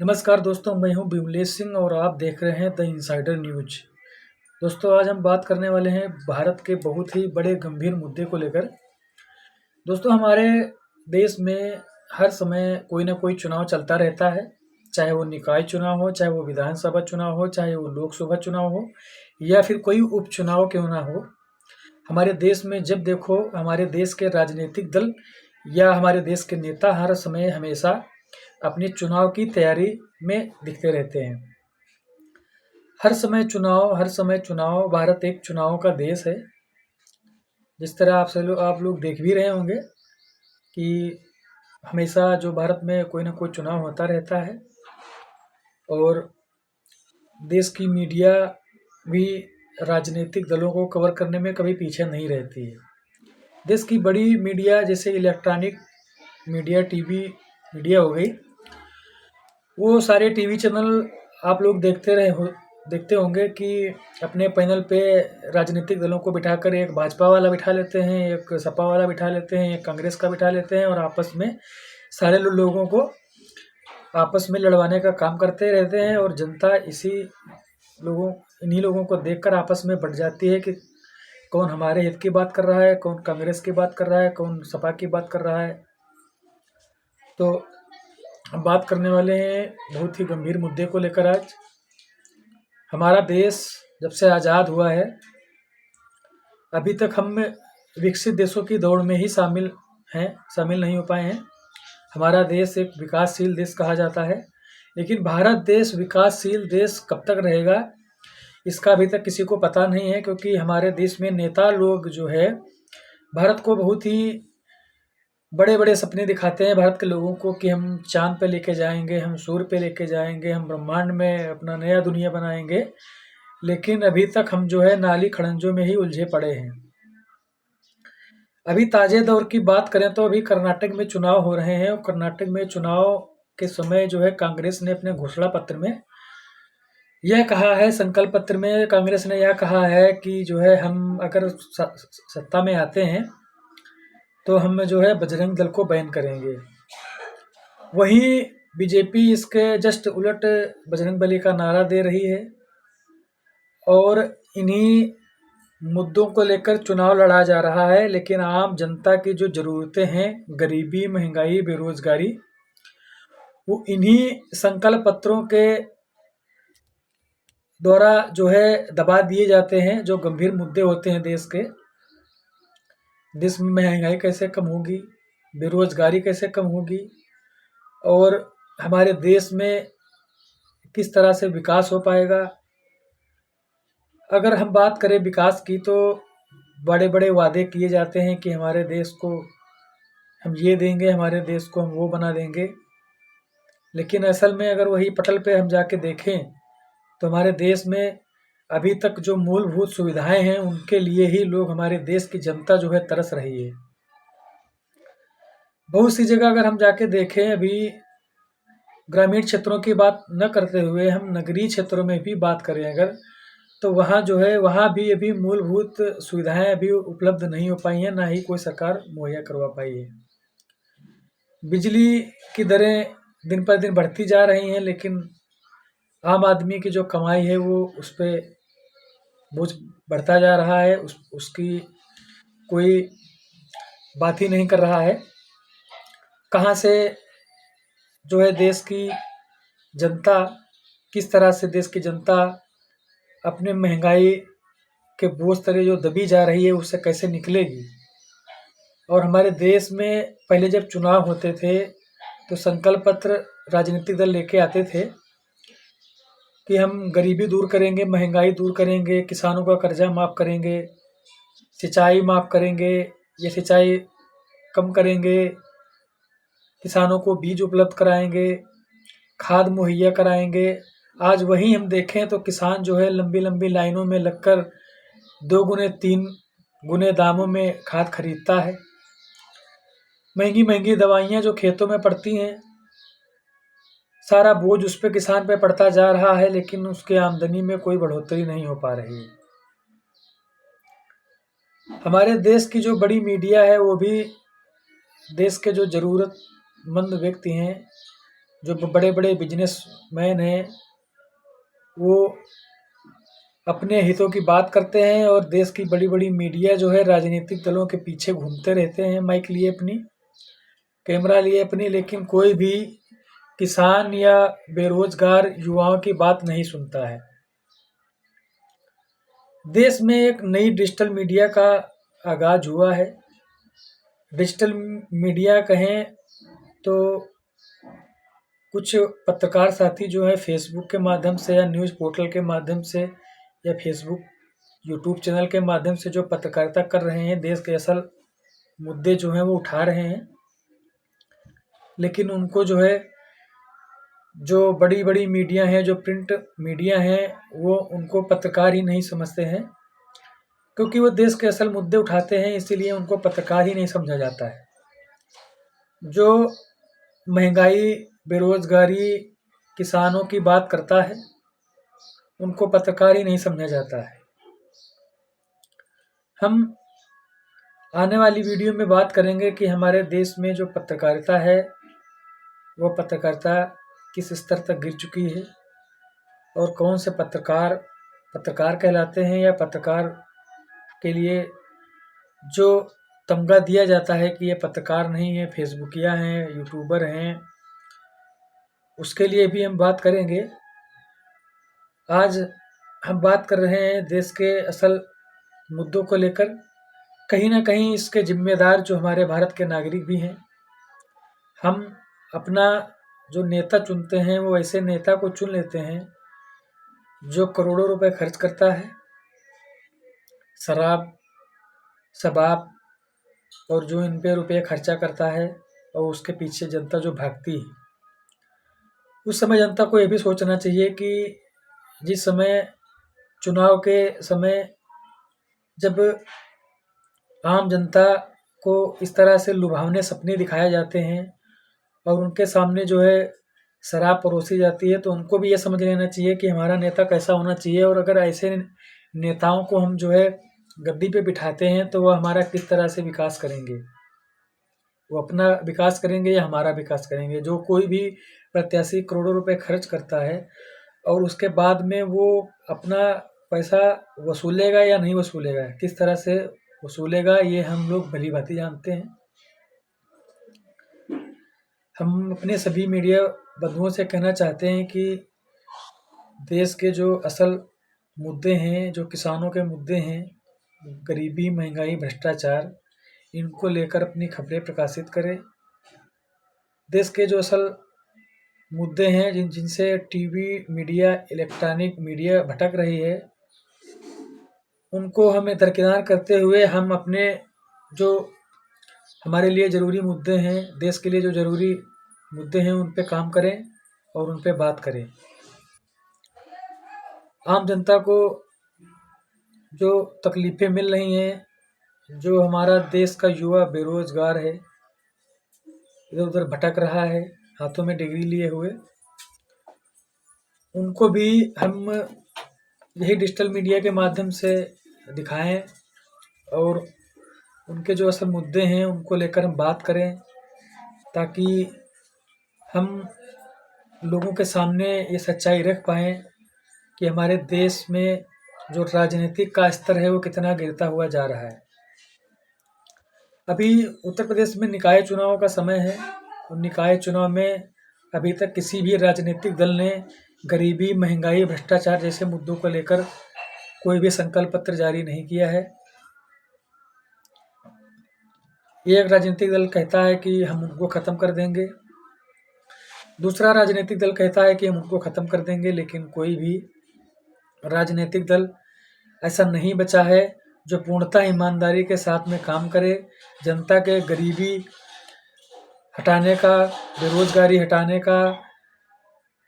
नमस्कार दोस्तों, मैं हूं विमलेश सिंह और आप देख रहे हैं द इनसाइडर न्यूज। दोस्तों, आज हम बात करने वाले हैं भारत के बहुत ही बड़े गंभीर मुद्दे को लेकर। दोस्तों, हमारे देश में हर समय कोई ना कोई चुनाव चलता रहता है, चाहे वो निकाय चुनाव हो, चाहे वो विधानसभा चुनाव हो, चाहे वो लोकसभा चुनाव हो या फिर कोई उपचुनाव क्यों ना हो। हमारे देश में जब देखो हमारे देश के राजनीतिक दल या हमारे देश के नेता हर समय हमेशा अपने चुनाव की तैयारी में दिखते रहते हैं। हर समय चुनाव, भारत एक चुनाव का देश है। जिस तरह आप लोग देख भी रहे होंगे कि हमेशा जो भारत में कोई ना कोई चुनाव होता रहता है और देश की मीडिया भी राजनीतिक दलों को कवर करने में कभी पीछे नहीं रहती है। देश की बड़ी मीडिया जैसे इलेक्ट्रॉनिक मीडिया, टीवी मीडिया हो गई, वो सारे टीवी चैनल आप लोग देखते होंगे कि अपने पैनल पे राजनीतिक दलों को बिठाकर एक भाजपा वाला बिठा लेते हैं, एक सपा वाला बिठा लेते हैं, एक कांग्रेस का बिठा लेते हैं और आपस में सारे लोगों को आपस में लड़वाने का काम करते रहते हैं। और जनता इन्हीं लोगों को देखकर आपस में बंट जाती है कि कौन हमारे हित की बात कर रहा है, कौन कांग्रेस की बात कर रहा है, कौन सपा की बात कर रहा है। तो हम बात करने वाले हैं बहुत ही गंभीर मुद्दे को लेकर। आज हमारा देश जब से आज़ाद हुआ है, अभी तक हम विकसित देशों की दौड़ में ही शामिल नहीं हो पाए हैं। हमारा देश एक विकासशील देश कहा जाता है, लेकिन भारत देश विकासशील देश कब तक रहेगा इसका अभी तक किसी को पता नहीं है, क्योंकि हमारे देश में नेता लोग जो है भारत को बहुत ही बड़े बड़े सपने दिखाते हैं भारत के लोगों को कि हम चांद पे लेके जाएंगे, हम सूर्य पे लेके जाएंगे, हम ब्रह्मांड में अपना नया दुनिया बनाएंगे। लेकिन अभी तक हम जो है नाली खड़ंजों में ही उलझे पड़े हैं। अभी ताजे दौर की बात करें तो अभी कर्नाटक में चुनाव हो रहे हैं और कर्नाटक में चुनाव के समय जो है कांग्रेस ने अपने घोषणा पत्र में यह कहा है, संकल्प पत्र में कांग्रेस ने यह कहा है कि जो है हम अगर सत्ता में आते हैं तो हम जो है बजरंग दल को बैन करेंगे। वहीं बीजेपी इसके जस्ट उलट बजरंगबली का नारा दे रही है और इन्हीं मुद्दों को लेकर चुनाव लड़ा जा रहा है। लेकिन आम जनता की जो ज़रूरतें हैं, गरीबी, महंगाई, बेरोजगारी, वो इन्हीं संकल्प पत्रों के द्वारा जो है दबा दिए जाते हैं। जो गंभीर मुद्दे होते हैं देश में महंगाई कैसे कम होगी, बेरोजगारी कैसे कम होगी और हमारे देश में किस तरह से विकास हो पाएगा। अगर हम बात करें विकास की तो बड़े बड़े वादे किए जाते हैं कि हमारे देश को हम ये देंगे, हमारे देश को हम वो बना देंगे। लेकिन असल में अगर वही पटल पे हम जाके देखें तो हमारे देश में अभी तक जो मूलभूत सुविधाएं हैं उनके लिए ही हमारे देश की जनता जो है तरस रही है। बहुत सी जगह अगर हम जाके देखें, अभी ग्रामीण क्षेत्रों की बात न करते हुए हम नगरीय क्षेत्रों में भी बात करें अगर, तो वहाँ जो है वहाँ भी अभी मूलभूत सुविधाएं अभी उपलब्ध नहीं हो पाई हैं, ना ही कोई सरकार मुहैया करवा पाई है। बिजली की दरें दिन पर दिन बढ़ती जा रही हैं, लेकिन आम आदमी की जो कमाई है वो उस पे बोझ बढ़ता जा रहा है, उसकी कोई बात ही नहीं कर रहा है। कहाँ से जो है देश की जनता, किस तरह से देश की जनता अपने महंगाई के बोझ तले जो दबी जा रही है उससे कैसे निकलेगी। और हमारे देश में पहले जब चुनाव होते थे तो संकल्प पत्र राजनीतिक दल लेके आते थे कि हम गरीबी दूर करेंगे, महंगाई दूर करेंगे, किसानों का कर्जा माफ़ करेंगे, सिंचाई माफ़ करेंगे या सिंचाई कम करेंगे, किसानों को बीज उपलब्ध कराएंगे, खाद मुहैया कराएंगे। आज वहीं हम देखें तो किसान जो है लंबी लंबी लाइनों में लगकर 2 गुने 3 गुने दामों में खाद खरीदता है। महंगी महंगी दवाइयाँ जो खेतों में पड़ती हैं, सारा बोझ उस पे किसान पे पड़ता जा रहा है, लेकिन उसके आमदनी में कोई बढ़ोतरी नहीं हो पा रही है। हमारे देश की जो बड़ी मीडिया है वो भी देश के जो ज़रूरतमंद व्यक्ति हैं जो बड़े-बड़े बिजनेसमैन हैं, वो अपने हितों की बात करते हैं और देश की बड़ी-बड़ी मीडिया जो है राजनीतिक दलों के पीछे घूमते रहते हैं माइक लिए अपनी, कैमरा लिए अपनी, लेकिन कोई भी किसान या बेरोजगार युवाओं की बात नहीं सुनता है। देश में एक नई डिजिटल मीडिया का आगाज हुआ है। डिजिटल मीडिया कहें तो कुछ पत्रकार साथी जो है फेसबुक के माध्यम से या न्यूज़ पोर्टल के माध्यम से या फेसबुक यूट्यूब चैनल के माध्यम से जो पत्रकारिता कर रहे हैं, देश के असल मुद्दे जो हैं वो उठा रहे हैं। लेकिन उनको जो है, जो बड़ी-बड़ी मीडिया हैं, जो प्रिंट मीडिया हैं, वो उनको पत्रकार ही नहीं समझते हैं, क्योंकि वो देश के असल मुद्दे उठाते हैं, इसीलिए उनको पत्रकार ही नहीं समझा जाता है। जो महंगाई, बेरोजगारी, किसानों की बात करता है, उनको पत्रकार ही नहीं समझा जाता है। हम आने वाली वीडियो में बात करेंगे कि हमारे देश में जो पत्रकारिता है, वो पत्रकारिता किस स्तर तक गिर चुकी है और कौन से पत्रकार पत्रकार कहलाते हैं, या पत्रकार के लिए जो तमगा दिया जाता है कि ये पत्रकार नहीं है, फेसबुकिया हैं, यूट्यूबर हैं, उसके लिए भी हम बात करेंगे। आज हम बात कर रहे हैं देश के असल मुद्दों को लेकर। कहीं न कहीं इसके ज़िम्मेदार जो हमारे भारत के नागरिक भी हैं। हम अपना जो नेता चुनते हैं, वो ऐसे नेता को चुन लेते हैं जो करोड़ों रुपए खर्च करता है, शराब, शबाब और जो इन पे रुपये खर्चा करता है और उसके पीछे जनता जो भागती है। उस समय जनता को ये भी सोचना चाहिए कि जिस समय चुनाव के समय जब आम जनता को इस तरह से लुभावने सपने दिखाए जाते हैं और उनके सामने जो है शराब परोसी जाती है, तो उनको भी ये समझ लेना चाहिए कि हमारा नेता कैसा होना चाहिए, और अगर ऐसे नेताओं को हम जो है गद्दी पे बिठाते हैं तो वह हमारा किस तरह से विकास करेंगे। वो अपना विकास करेंगे या हमारा विकास करेंगे। जो कोई भी प्रत्याशी करोड़ों रुपए खर्च करता है और उसके बाद में वो अपना पैसा वसूलेगा या नहीं वसूलेगा, किस तरह से वसूलेगा, ये हम लोग भली-भाँति जानते हैं। हम अपने सभी मीडिया बंधुओं से कहना चाहते हैं कि देश के जो असल मुद्दे हैं, जो किसानों के मुद्दे हैं, गरीबी, महंगाई, भ्रष्टाचार, इनको लेकर अपनी खबरें प्रकाशित करें। देश के जो असल मुद्दे हैं जिनसे टीवी मीडिया, इलेक्ट्रॉनिक मीडिया भटक रही है, उनको हमें दरकिनार करते हुए हम अपने जो हमारे लिए ज़रूरी मुद्दे हैं, देश के लिए जो ज़रूरी मुद्दे हैं, उन पे काम करें और उन पे बात करें। आम जनता को जो तकलीफ़ें मिल रही हैं, जो हमारा देश का युवा बेरोज़गार है, इधर-उधर भटक रहा है, हाथों में डिग्री लिए हुए, उनको भी हम यही डिजिटल मीडिया के माध्यम से दिखाएँ और उनके जो असल मुद्दे हैं, उनको लेकर हम बात करें, ताकि हम लोगों के सामने ये सच्चाई रख पाएँ कि हमारे देश में जो राजनीतिक का स्तर है, वो कितना गिरता हुआ जा रहा है। अभी उत्तर प्रदेश में निकाय चुनाव का समय है और निकाय चुनाव में अभी तक किसी भी राजनीतिक दल ने गरीबी, महंगाई, भ्रष्टाचार जैसे मुद्दों को लेकर कोई भी संकल्प पत्र जारी नहीं किया है। एक राजनीतिक दल कहता है कि हम उनको ख़त्म कर देंगे, दूसरा राजनीतिक दल कहता है कि हम उनको ख़त्म कर देंगे, लेकिन कोई भी राजनीतिक दल ऐसा नहीं बचा है जो पूर्णतः ईमानदारी के साथ में काम करे, जनता के गरीबी हटाने का, बेरोज़गारी हटाने का,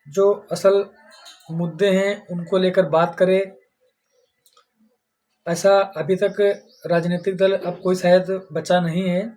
जो असल मुद्दे हैं उनको लेकर बात करे। ऐसा अभी तक राजनीतिक दल अब कोई शायद बचा नहीं है।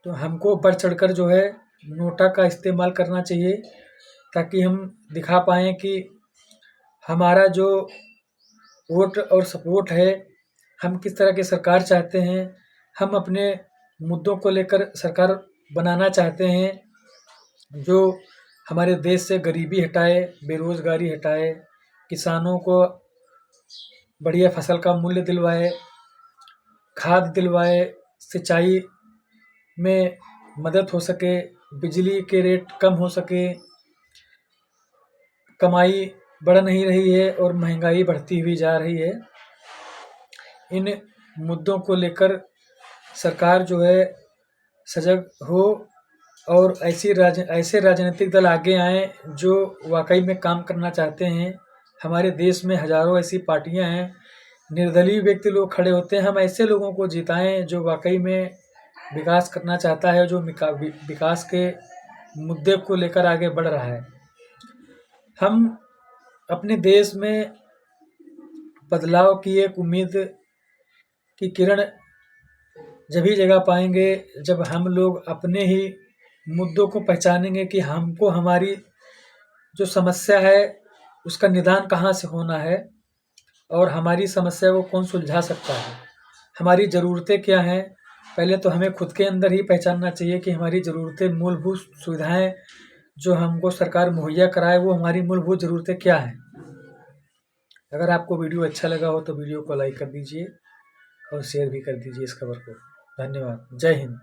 तो हमको बढ़ चढ़कर जो है नोटा का इस्तेमाल करना चाहिए, ताकि हम दिखा पाएँ कि हमारा जो वोट और सपोर्ट है, हम किस तरह की सरकार चाहते हैं, हम अपने मुद्दों को लेकर सरकार बनाना चाहते हैं। जो हमारे देश से गरीबी हटाए, बेरोज़गारी हटाए, किसानों को बढ़िया फसल का मूल्य दिलवाए, खाद दिलवाए, सिंचाई में मदद हो सके, बिजली के रेट कम हो सके, कमाई बढ़ नहीं रही है और महंगाई बढ़ती हुई जा रही है। इन मुद्दों को लेकर सरकार जो है सजग हो और ऐसे राजनीतिक दल आगे आएँ जो वाकई में काम करना चाहते हैं। हमारे देश में हज़ारों ऐसी पार्टियां हैं, निर्दलीय व्यक्ति लोग खड़े होते हैं। हम ऐसे लोगों को जिताएं जो वाकई में विकास करना चाहता है, जो विकास के मुद्दे को लेकर आगे बढ़ रहा है। हम अपने देश में बदलाव की एक उम्मीद की किरण जभी जगह पाएंगे जब हम लोग अपने ही मुद्दों को पहचानेंगे कि हमको हमारी जो समस्या है उसका निदान कहाँ से होना है और हमारी समस्या को कौन सुलझा सकता है, हमारी ज़रूरतें क्या हैं। पहले तो हमें खुद के अंदर ही पहचानना चाहिए कि हमारी ज़रूरतें, मूलभूत सुविधाएं जो हमको सरकार मुहैया कराए, वो हमारी मूलभूत ज़रूरतें क्या हैं। अगर आपको वीडियो अच्छा लगा हो तो वीडियो को लाइक कर दीजिए और शेयर भी कर दीजिए इस खबर को। धन्यवाद। जय हिंद।